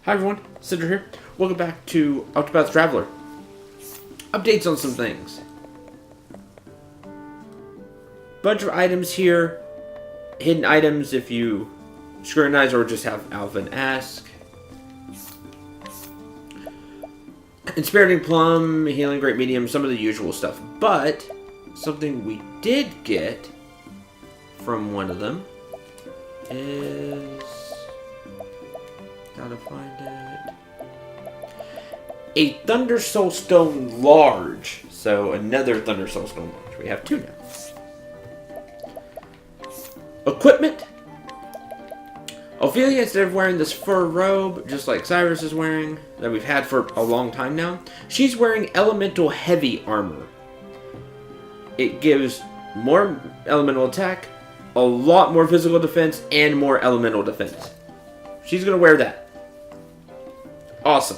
Hi everyone, Cendril here. Welcome back to Octopath Traveler. Updates on some things. Bunch of items here. Hidden items if you scrutinize or just have Alvin ask. Inspiriting Plum, Healing Great Medium, some of the usual stuff. But something we did get from one of them is... gotta find it. A Thunder Soul Stone Large. So another Thunder Soul Stone Large. We have two now. Equipment. Ophelia, instead of wearing this fur robe, just like Cyrus is wearing, that we've had for a long time now, she's wearing elemental heavy armor. It gives more elemental attack, a lot more physical defense, and more elemental defense. She's gonna wear that. Awesome.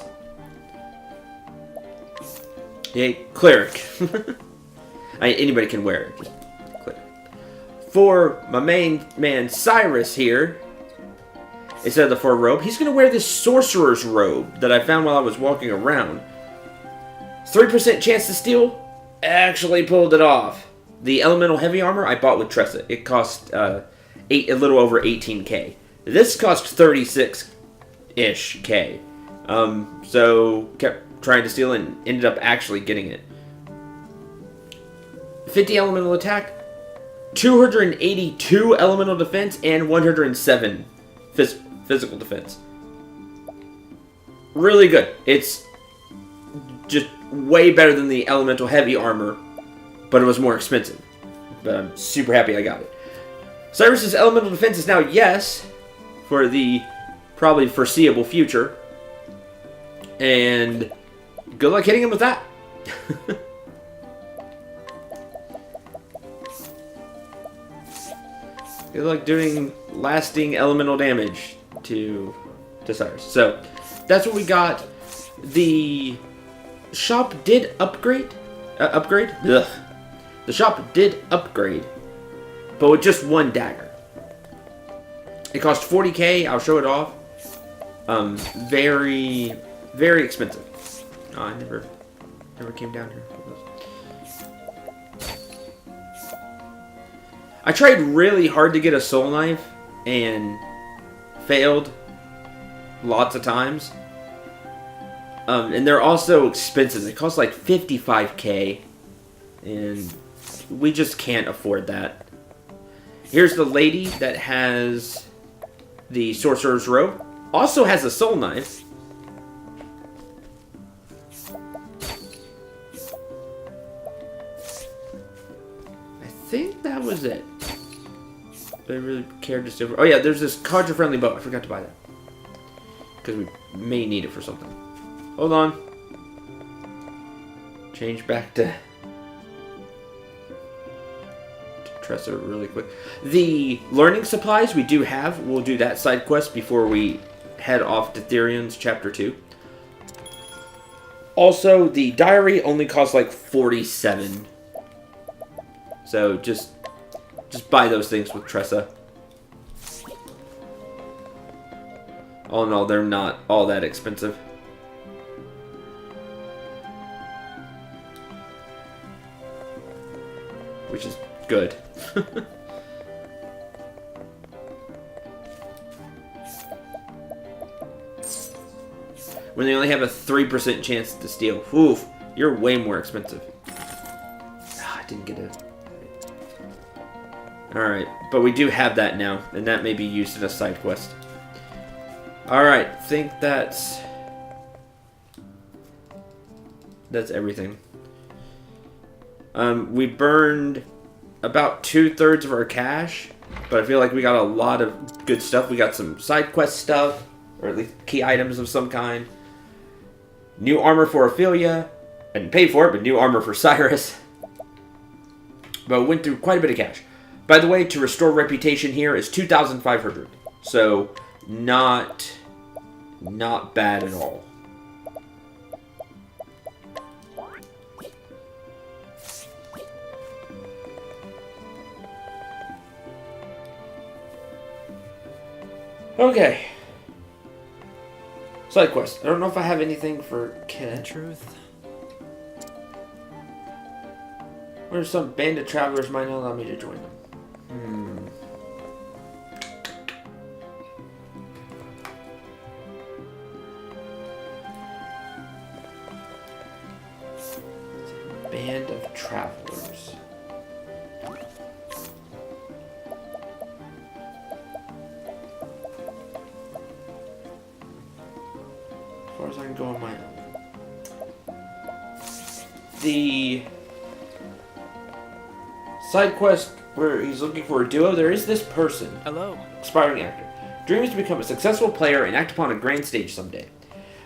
Yay, cleric. Anybody can wear it. Just cleric. For my main man Cyrus here, instead of the fur robe, he's going to wear this sorcerer's robe that I found while I was walking around. 3% chance to steal. Actually pulled it off. The elemental heavy armor I bought with Tressa. It cost a little over 18k. This cost 36-ish k. So kept trying to steal and ended up actually getting it. 50 elemental attack, 282 elemental defense, and 107 physical defense. Really good. It's just way better than the elemental heavy armor, but it was more expensive. But I'm super happy I got it. Cyrus's elemental defense is now yes for the probably foreseeable future. And good luck hitting him with that. Good luck doing lasting elemental damage to Cyrus. So that's what we got. The shop did upgrade. Ugh. The shop did upgrade, but with just one dagger. It cost 40k. I'll show it off. Very expensive. Oh, I never came down here. I tried really hard to get a soul knife and failed lots of times. And they're also expensive. They cost like 55k, and we just can't afford that. Here's the lady that has the sorcerer's robe. Also has a soul knife. I think that was it. I really cared to steal. Oh yeah, there's this Cadra-friendly bow. I forgot to buy that. Because we may need it for something. Hold on. Change back to Tressa really quick. The learning supplies we do have. We'll do that side quest before we head off to Therion's Chapter 2. Also, the diary only costs like 47. So just buy those things with Tressa. All in all, they're not all that expensive. Which is good. When they only have a 3% chance to steal. Oof, you're way more expensive. I didn't get it. Alright, but we do have that now, and that may be used in a side quest. Alright, think that's everything. We burned about 2/3 of our cash, but I feel like we got a lot of good stuff. We got some side quest stuff, or at least key items of some kind. New armor for Ophelia. I didn't pay for it, but new armor for Cyrus. But we went through quite a bit of cash. By the way, to restore reputation here is 2,500. So, not bad at all. Okay. Side quest. I don't know if I have anything for Kit. Truth. Or some band of travelers might not allow me to join them. Band of travelers. As far as I can go on my own. The side quest where he's looking for a duo, there is this person. Hello. Aspiring actor. Dreams to become a successful player and act upon a grand stage someday.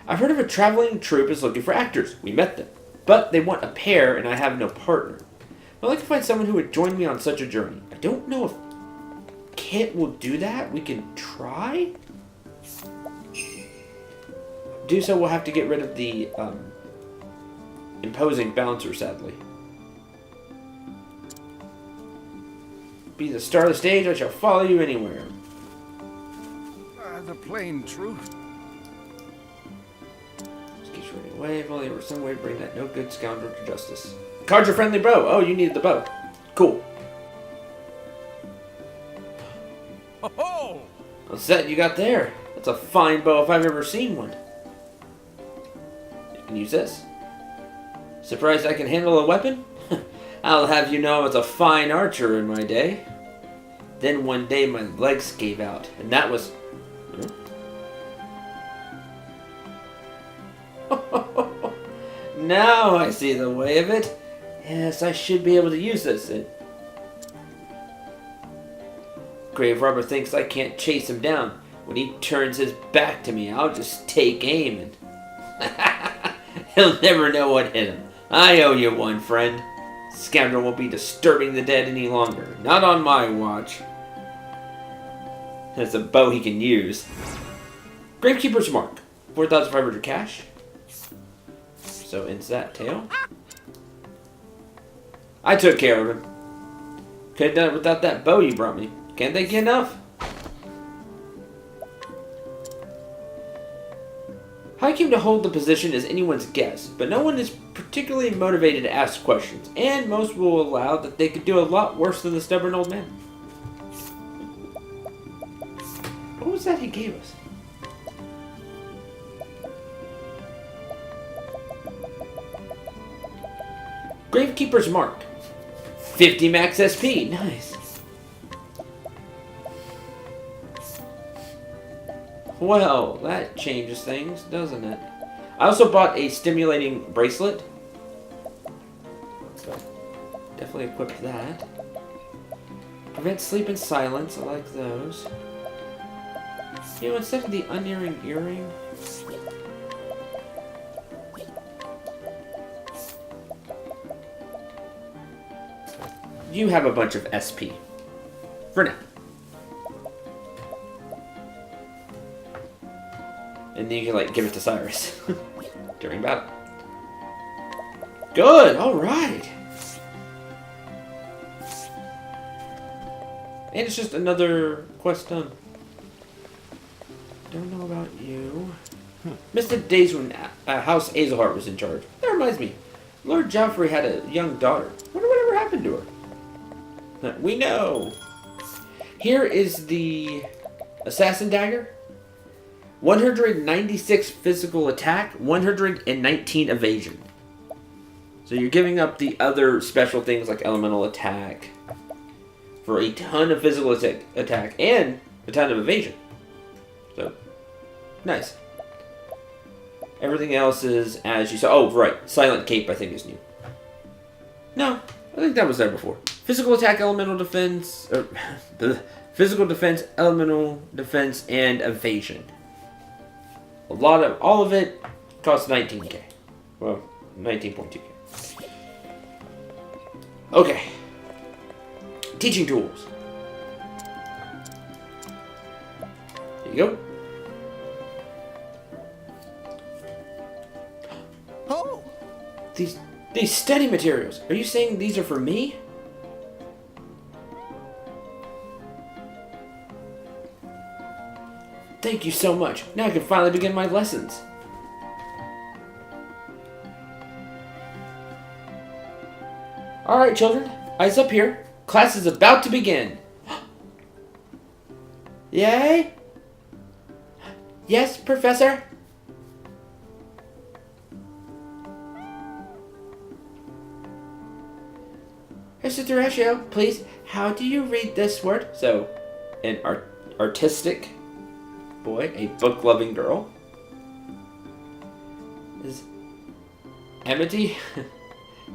I've heard of a traveling troupe is looking for actors. We met them. But they want a pair and I have no partner. I'd like to find someone who would join me on such a journey. I don't know if Kit will do that. We can try. Do so, we'll have to get rid of the imposing bouncer, sadly. Be the star of the stage, I shall follow you anywhere. The plain truth. Just keeps running away. If only there were some way to bring that no good scoundrel to justice. Card your friendly bow. Oh, you needed the bow. Cool. Oh! What's that you got there? That's a fine bow if I've ever seen one. You can use this. Surprised I can handle a weapon? I'll have you know I was a fine archer in my day. Then one day my legs gave out, and that was... Now I see the way of it. Yes, I should be able to use this. Grave robber thinks I can't chase him down. When he turns his back to me, I'll just take aim and... He'll never know what hit him. I owe you one, friend. Scoundrel won't be disturbing the dead any longer. Not on my watch. That's a bow he can use. Gravekeeper's Mark. 4,500 cash. So ends that tale. I took care of him. Could have done it without that bow you brought me. Can't thank you enough. How I came to hold the position is anyone's guess, but no one is particularly motivated to ask questions, and most will allow that they could do a lot worse than the stubborn old man. What was that he gave us? Gravekeeper's Mark. 50 max SP. Nice. Well, that changes things, doesn't it? I also bought a stimulating bracelet. So, definitely equipped that. Prevent sleep and silence. I like those. You know, instead of the unearring earring... You have a bunch of SP. For now. And then you can, like, give it to Cyrus. During battle. Good! Alright! And it's just another quest done. Don't know about you. Missed the days when House Azelhart was in charge. That reminds me. Lord Joffrey had a young daughter. Wonder whatever happened to her. We know. Here is the Assassin Dagger. 196 physical attack, 119 evasion. So you're giving up the other special things like elemental attack for a ton of physical attack and a ton of evasion. So, nice. Everything else is as you saw. Oh, right. Silent Cape, I think, is new. No, I think that was there before. Physical attack, elemental defense, or physical defense, elemental defense, and evasion. A lot of, all of it costs 19k. Well, 19.2k. Okay. Teaching tools. There you go. Oh! These study materials. Are you saying these are for me? Thank you so much. Now I can finally begin my lessons. Alright, children. Eyes up here. Class is about to begin. Yay? Yes, Professor? Mr. Horatio, please, how do you read this word? So, an artistic boy, a book-loving girl, is amity?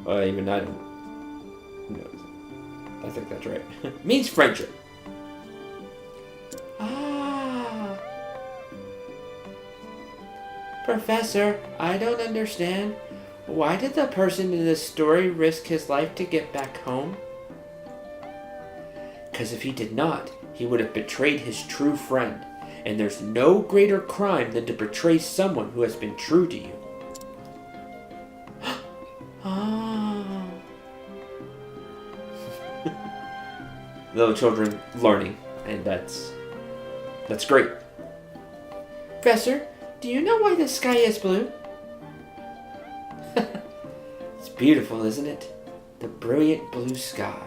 Well, even I don't know. I think that's right. Means friendship. Ah. Professor, I don't understand. Why did the person in this story risk his life to get back home? Because if he did not, he would have betrayed his true friend. And there's no greater crime than to betray someone who has been true to you. Ah. Little children learning, and that's great. Professor, do you know why the sky is blue? It's beautiful, isn't it? The brilliant blue sky.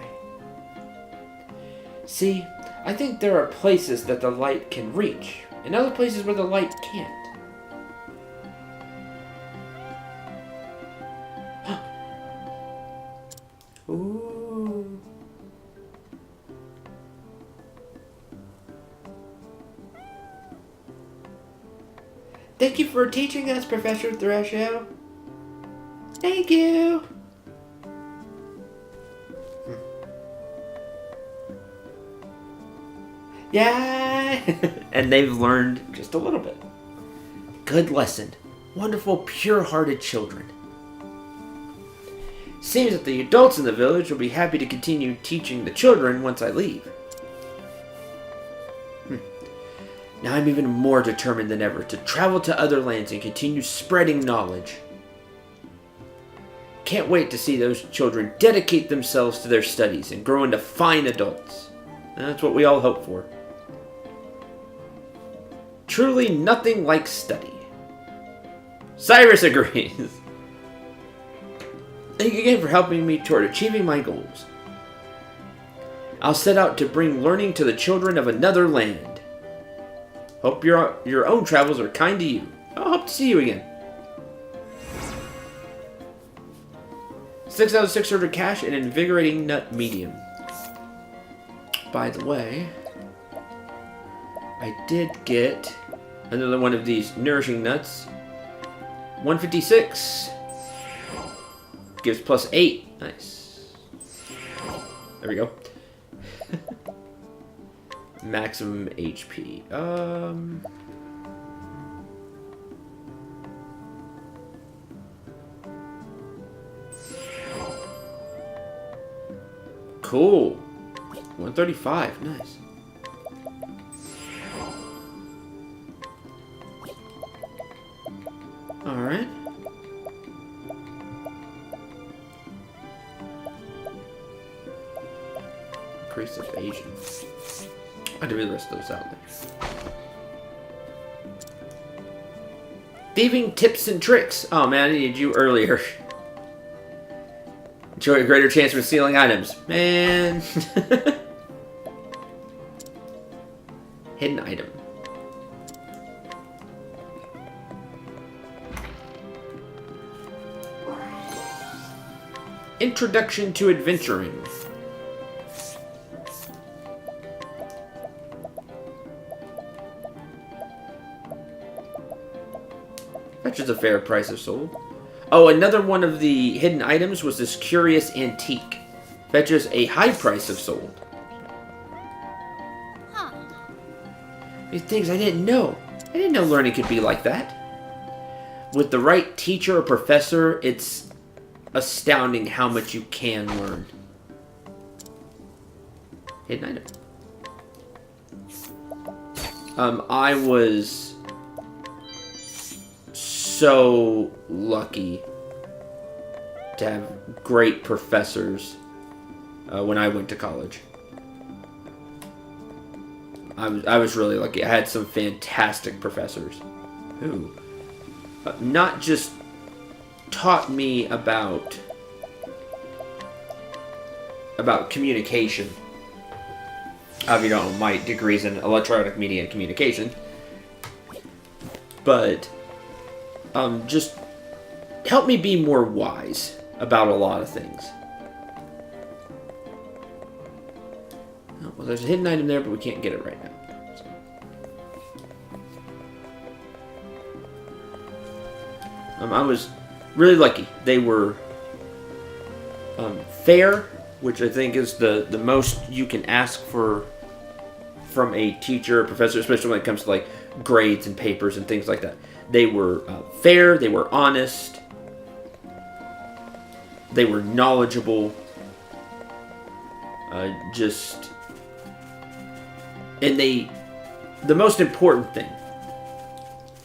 See, I think there are places that the light can reach, and other places where the light can't. Ooh. Thank you for teaching us, Professor Horatio. Thank you. Yeah. And they've learned just a little bit. Good lesson. Wonderful, pure-hearted children. Seems that the adults in the village will be happy to continue teaching the children once I leave. Now I'm even more determined than ever to travel to other lands and continue spreading knowledge. Can't wait to see those children dedicate themselves to their studies and grow into fine adults. And that's what we all hope for. Truly nothing like study. Cyrus agrees. Thank you again for helping me toward achieving my goals. I'll set out to bring learning to the children of another land. Hope your own travels are kind to you. I hope to see you again. 6 out of 600 cash and invigorating nut medium. By the way, I did get another one of these nourishing nuts. 156. Gives plus 8. Nice. There we go. Maximum HP. Cool. 135. Nice. Alright. Increase evasion. I had to read the rest of those out later. Thieving tips and tricks. Oh man, I needed you earlier. Enjoy a greater chance of stealing items. Man. Hidden item. Introduction to adventuring. Fetches a fair price if sold. Oh, another one of the hidden items was this curious antique. Fetches a high price if sold. Huh. These things I didn't know. I didn't know learning could be like that. With the right teacher or professor, it's astounding how much you can learn. Hidden item. I was so lucky to have great professors when I went to college. I was really lucky. I had some fantastic professors who not just taught me about communication. My degree's in electronic media and communication, but just helped me be more wise about a lot of things. Oh, well, there's a hidden item there, but we can't get it right now. I was really lucky. They were fair, which I think is the most you can ask for from a teacher or professor, especially when it comes to like grades and papers and things like that. They were fair, they were honest, they were knowledgeable, the most important thing,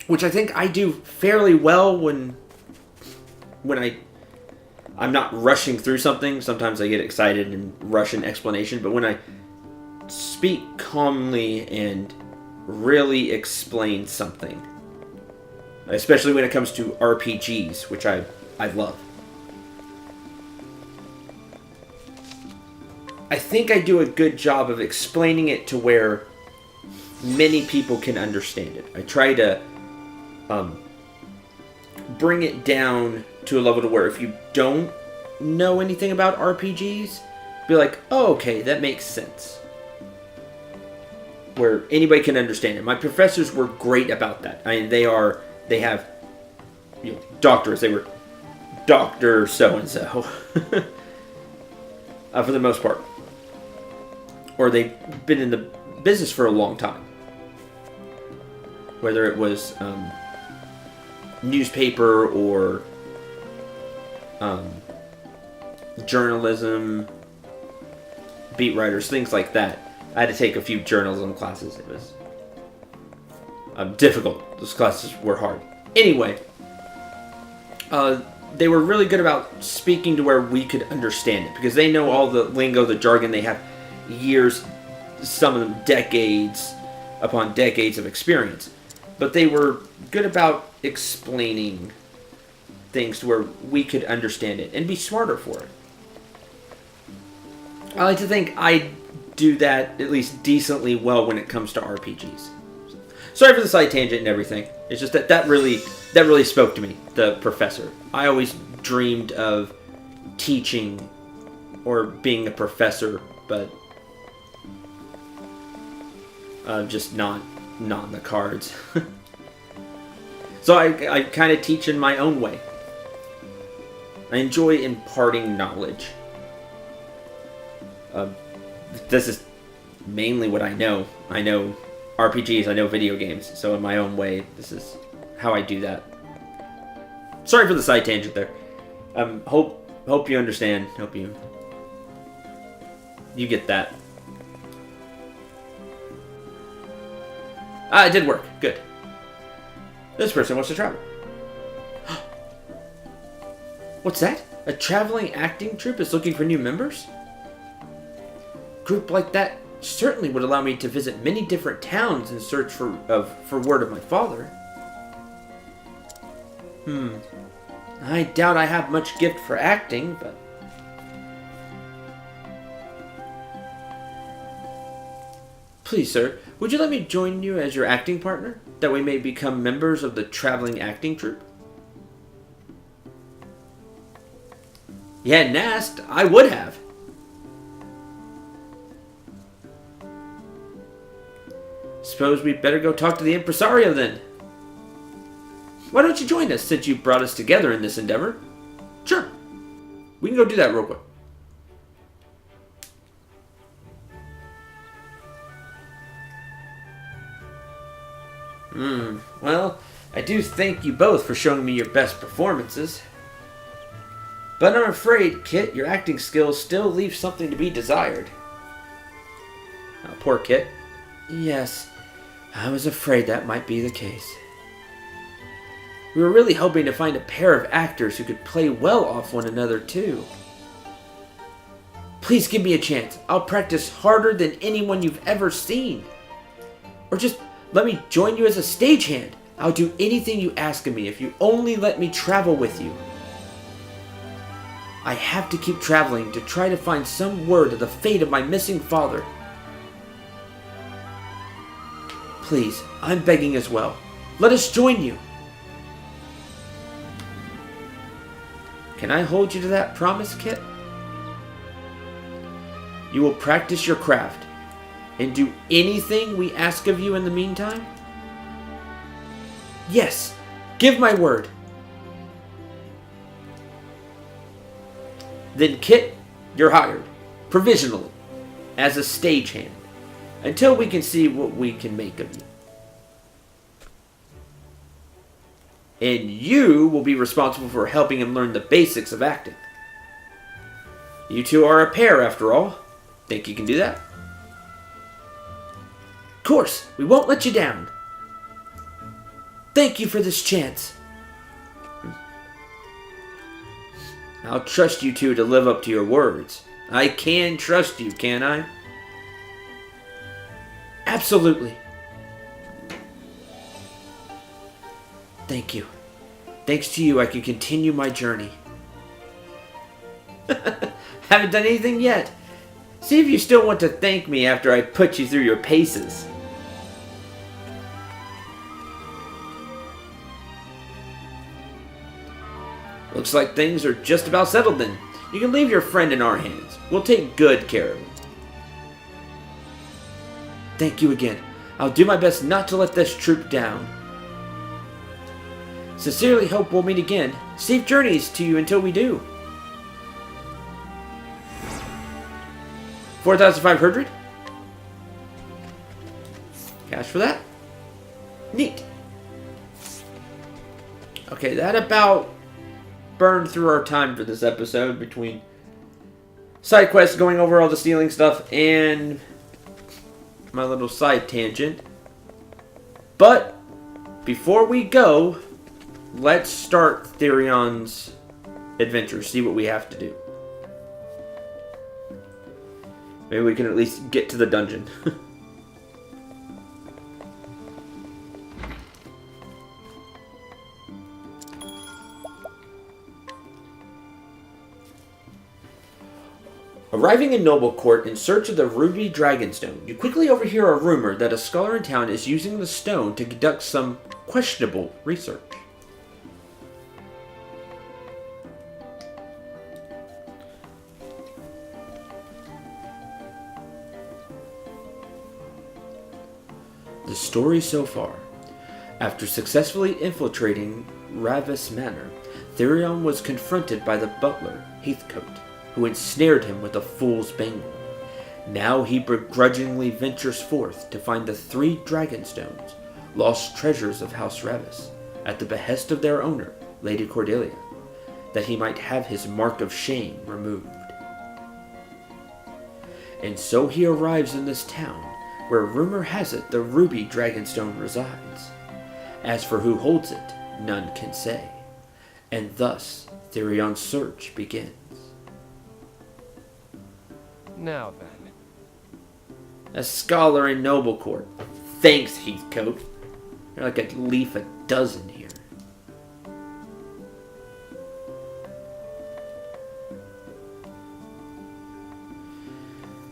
which I think I do fairly well when I'm not rushing through something. Sometimes I get excited and rush an explanation, but when I speak calmly and really explain something, especially when it comes to RPGs, which I love, I think I do a good job of explaining it to where many people can understand it. I try to bring it down to a level to where if you don't know anything about RPGs, be like, oh, okay, that makes sense. Where anybody can understand it. My professors were great about that. I mean, they have doctors. They were Dr. So-and-so. For the most part. Or they've been in the business for a long time. Whether it was newspaper or journalism, beat writers, things like that. I had to take a few journalism classes. It was difficult. Those classes were hard. Anyway, they were really good about speaking to where we could understand it, because they know all the lingo, the jargon. They have years, some of them decades upon decades of experience. But they were good about explaining things to where we could understand it and be smarter for it. I like to think I do that at least decently well when it comes to RPGs. Sorry for the side tangent and everything. It's just that really spoke to me, the professor. I always dreamed of teaching or being a professor, but just not in the cards. So I kind of teach in my own way. I enjoy imparting knowledge. This is mainly what I know. I know RPGs, I know video games, so in my own way, this is how I do that. Sorry for the side tangent there. Hope you understand. Hope you get that. It did work. Good. This person wants to travel. What's that? A traveling acting troupe is looking for new members? A group like that certainly would allow me to visit many different towns in search for word of my father. I doubt I have much gift for acting, but... Please, sir, would you let me join you as your acting partner? That we may become members of the traveling acting troupe? You hadn't asked, I would have. Suppose we'd better go talk to the impresario then. Why don't you join us, since you brought us together in this endeavor? Sure. We can go do that real quick. Well, I do thank you both for showing me your best performances. But I'm afraid, Kit, your acting skills still leave something to be desired. Oh, poor Kit. Yes, I was afraid that might be the case. We were really hoping to find a pair of actors who could play well off one another, too. Please give me a chance. I'll practice harder than anyone you've ever seen. Or just let me join you as a stagehand. I'll do anything you ask of me if you only let me travel with you. I have to keep traveling to try to find some word of the fate of my missing father. Please, I'm begging as well. Let us join you. Can I hold you to that promise, Kit? You will practice your craft and do anything we ask of you in the meantime? Yes, give my word. Then, Kit, you're hired, provisionally, as a stagehand, until we can see what we can make of you. And you will be responsible for helping him learn the basics of acting. You two are a pair, after all. Think you can do that? Of course, we won't let you down. Thank you for this chance. I'll trust you two to live up to your words. I can trust you, can I? Absolutely. Thank you. Thanks to you, I can continue my journey. Haven't done anything yet. See if you still want to thank me after I put you through your paces. Looks like things are just about settled then. You can leave your friend in our hands. We'll take good care of him. Thank you again. I'll do my best not to let this troop down. Sincerely hope we'll meet again. Safe journeys to you until we do. 4,500? Cash for that? Neat. Okay, that about burned through our time for this episode between side quests, going over all the stealing stuff, and my little side tangent. But before we go, let's start Therion's adventure, see what we have to do. Maybe we can at least get to the dungeon. Arriving in Noble Court in search of the Ruby Dragonstone, you quickly overhear a rumor that a scholar in town is using the stone to conduct some questionable research. The story so far. After successfully infiltrating Ravis Manor, Therion was confronted by the butler, Heathcote, who ensnared him with a fool's bangle. Now he begrudgingly ventures forth to find the 3 Dragonstones, lost treasures of House Ravis, at the behest of their owner, Lady Cordelia, that he might have his mark of shame removed. And so he arrives in this town, where rumor has it the Ruby Dragonstone resides. As for who holds it, none can say. And thus, Therion's search begins. Now then. A scholar in Noble Court. Thanks, Heathcote. You're like a leaf a dozen here.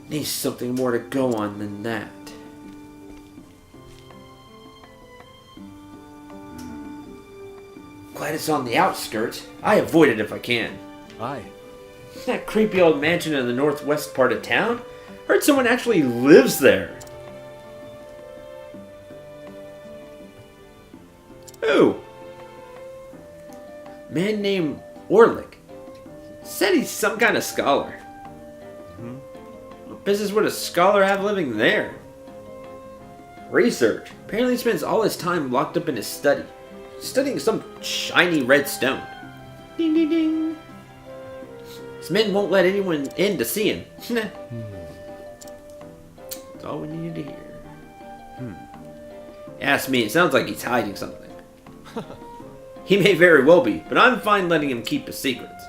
Needs something more to go on than that. Glad it's on the outskirts. I avoid it if I can. Aye. That creepy old mansion in the northwest part of town? Heard someone actually lives there. Who? Man named Orlick. Said he's some kind of scholar. What business would a scholar have living there? Research. Apparently he spends all his time locked up in his study, studying some shiny red stone. Ding ding ding. His men won't let anyone in to see him. That's all we needed to hear. Ask me, it sounds like he's hiding something. He may very well be, but I'm fine letting him keep his secrets.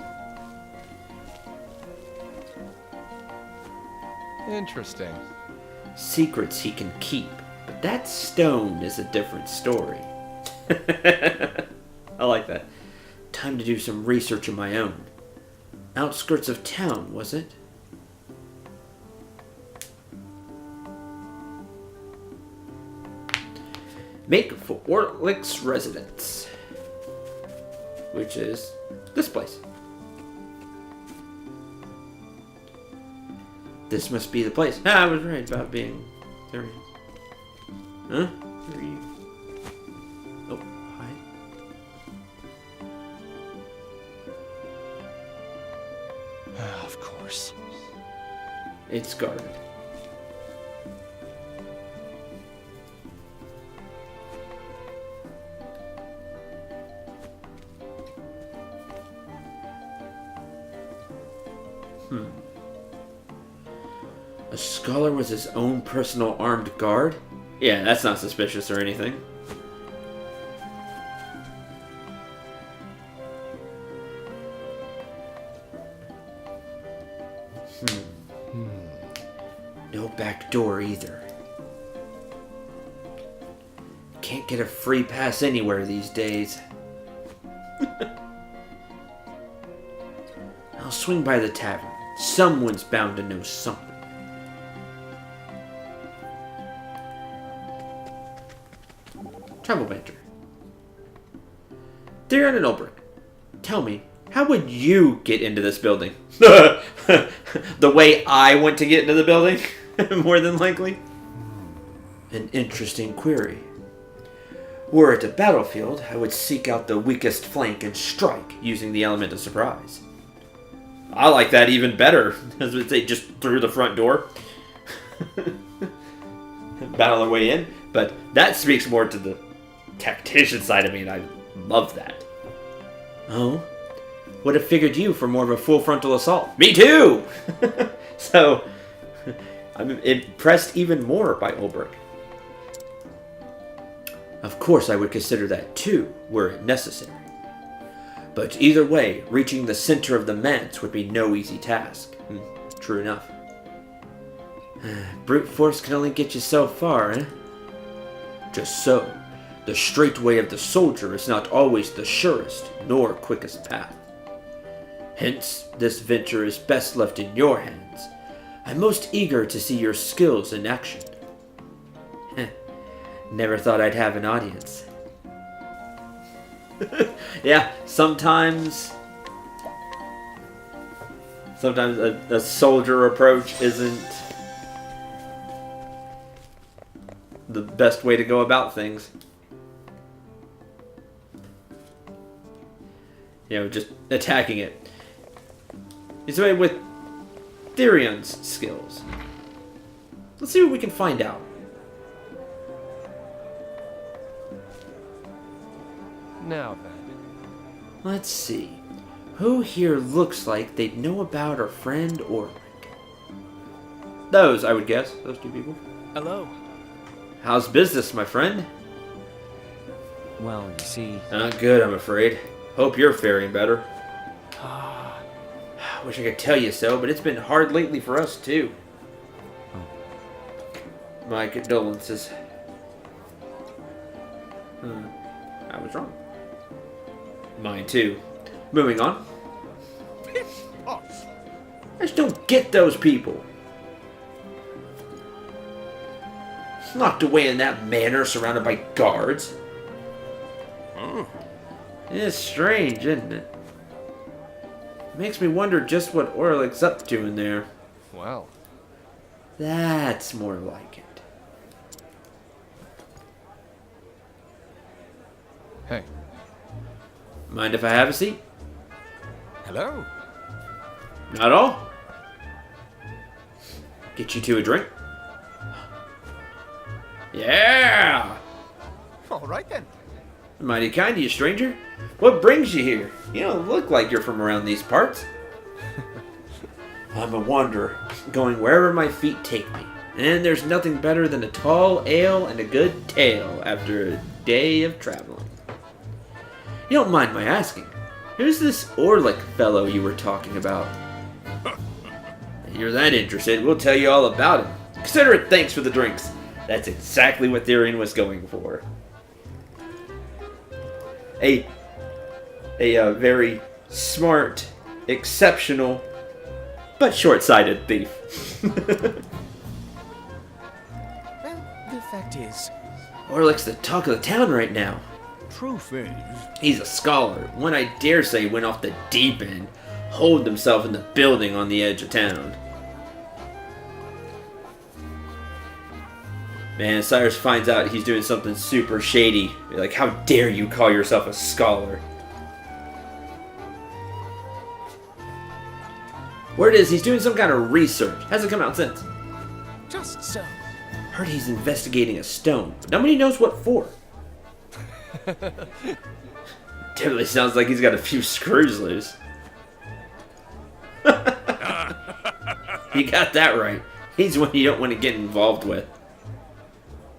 Interesting. Secrets he can keep, but that stone is a different story. I like that. Time to do some research of my own. Outskirts of town, was it? Make for Orlick's residence. Which is this place. This must be the place. I was right about being there. Huh? Where are you? Oh, hi. Of course. It's guarded. A scholar was his own personal armed guard? Yeah, that's not suspicious or anything. No back door either. Can't get a free pass anywhere these days. I'll swing by the tavern. Someone's bound to know something. Travel banter. Theron and Ulbrich, tell me, how would you get into this building? The way I want to get into the building? More than likely. An interesting query. Were it a battlefield, I would seek out the weakest flank and strike using the element of surprise. I like that even better. As would say, just through the front door. Battle our way in. But that speaks more to the tactician side of me, and I love that. Oh? Would have figured you for more of a full frontal assault. Me too! So, I'm impressed even more by Ulbrich. Of course I would consider that too, were it necessary. But either way, reaching the center of the manse would be no easy task. True enough. Brute force can only get you so far, eh? Just so. The straight way of the soldier is not always the surest nor quickest path. Hence, this venture is best left in your hands. I'm most eager to see your skills in action. Never thought I'd have an audience. Yeah, sometimes a soldier approach isn't the best way to go about things. You know, just attacking it. It's a way with Therion's skills. Let's see what we can find out. Now then. Let's see. Who here looks like they'd know about our friend Orlick? Those, I would guess. Those two people. Hello. How's business, my friend? Well, you see... Not good, I'm afraid. Hope you're faring better. Wish I could tell you so, but it's been hard lately for us, too. My condolences. I was wrong. Mine, too. Moving on. I just don't get those people. Locked away in that manor, surrounded by guards. It's strange, isn't it? Makes me wonder just what Orlick's up to in there. Well. That's more like it. Hey. Mind if I have a seat? Hello. Not all? Get you two a drink? Yeah! All right then. Mighty kind of you, stranger. What brings you here? You don't look like you're from around these parts. I'm a wanderer, going wherever my feet take me. And there's nothing better than a tall ale and a good tale after a day of traveling. You don't mind my asking, who's this Orlick fellow you were talking about? If you're that interested, we'll tell you all about him. Consider it thanks for the drinks. That's exactly what Therian was going for. A very smart, exceptional, but short-sighted thief. Well, the fact is, Orlick's the talk of the town right now. truth is, He's a scholar, one I dare say went off the deep end, holed himself in the building on the edge of town. Man, Cyrus finds out he's doing something super shady. Like, how dare you call yourself a scholar? Word is, he's doing some kind of research. Hasn't come out since. just so. Heard he's investigating a stone, but nobody knows what for. Definitely sounds like he's got a few screws loose. You got that right. He's one you don't want to get involved with.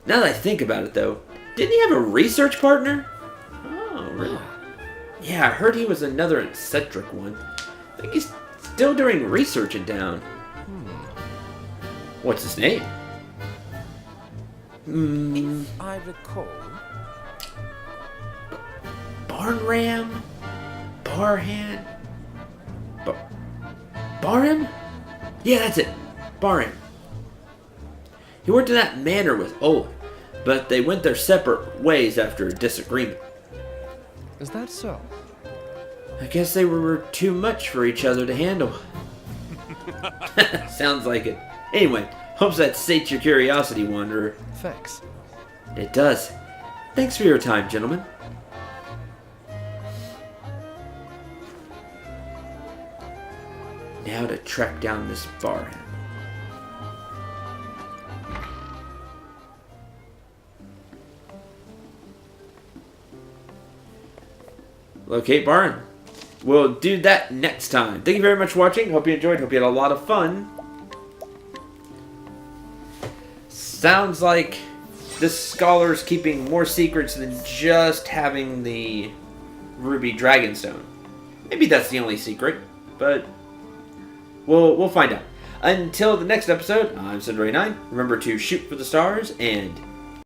Now that I think about it, though, didn't he have a research partner? Oh, really? Yeah, I heard he was another eccentric one. I think he's still doing research in town. What's his name? If I recall, Barn Ram? Barhand? Barham? Yeah, that's it. Barham. He worked in that manor with Oleg, but they went their separate ways after a disagreement. is that so? I guess they were too much for each other to handle. Sounds like it. Anyway, hopes that sates your curiosity, Wanderer. Thanks. It does. Thanks for your time, gentlemen. Now to track down this Barham. Locate Barn. We'll do that next time. Thank you very much for watching. Hope you enjoyed. Hope you had a lot of fun. Sounds like this scholar's keeping more secrets than just having the Ruby Dragonstone. Maybe that's the only secret, but we'll find out. Until the next episode, I'm Cendril. Remember to shoot for the stars and